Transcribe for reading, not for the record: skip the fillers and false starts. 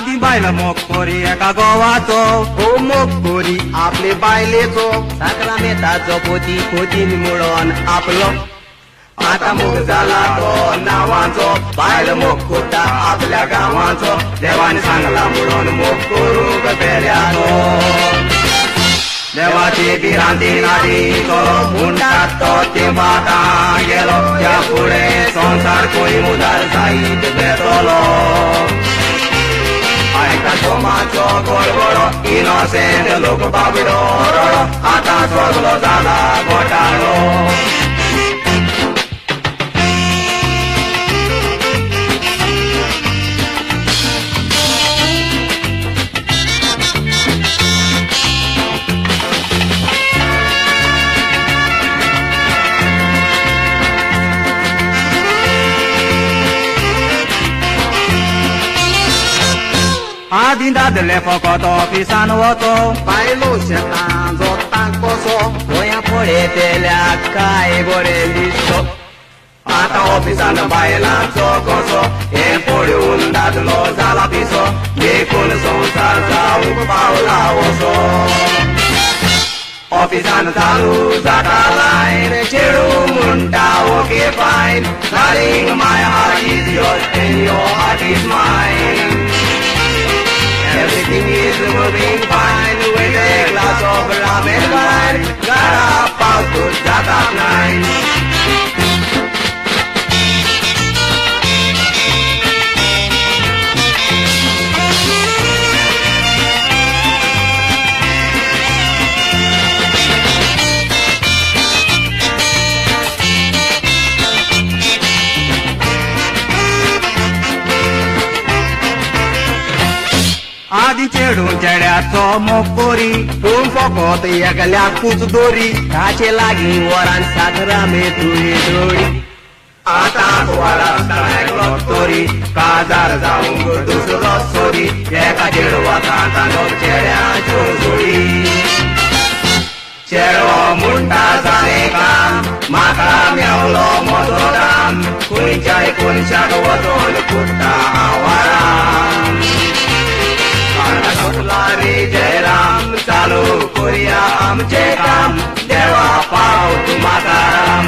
आधी बायला मोग कोरी एका गोवाचो हो मोग कोरी आपले बायलेचो साकरा मेताचो पोती पोतीन मुळोन आपलो आता मोग झाला तो नावाचो बायल मोग कोटा आपल्या गावाचो देवाने सांगला म्हणून मोग करूंक पेल्याचो देवाची बिरांती नाडी तो म्हणटात तो ते बाता गेलो त्या पुढे संसार कोणी मुदार जाईत बेतलो आयका सोमाचो गोडगोडो इनोसेंट लोक बाबडो रडो आता सगलो जाला घोटाळो आधी दादले फकत ऑफिसान वचो बायलो शेतांचो तांकोसो गोया फळे पेल्या काय बरे दिसतो आता ऑफिसान बायलांचो कसो हे पडून दादलो जाला पिसो देखून संसार जावंक पावला वसो ऑफिसान चालू जाता लायन चेडू म्हणटा ओके फायन darling my heart is yours end your heart is mine Everything is moving fine with a glass of ramen wine. Got up out to that at night. आधी चेडून चेड्याचो मोग कोरी पूण फकत एकल्याकूच दोरी ताचे लागी वरान साकरा मेथुरी दोडी आतां वरां तोरी काजार जावंक दुसरो सोरी एका चेडवाक दोन चेड्याच्यो जोडी चेडो म्हणटा जालें काम म्हाका मेवलो म्हजो दाम खंयच्याय कोनशाक वचोन कुट्टा आवाराम रे जयराम चालू करुया आमचे काम देवा पाव तूं म्हाका राम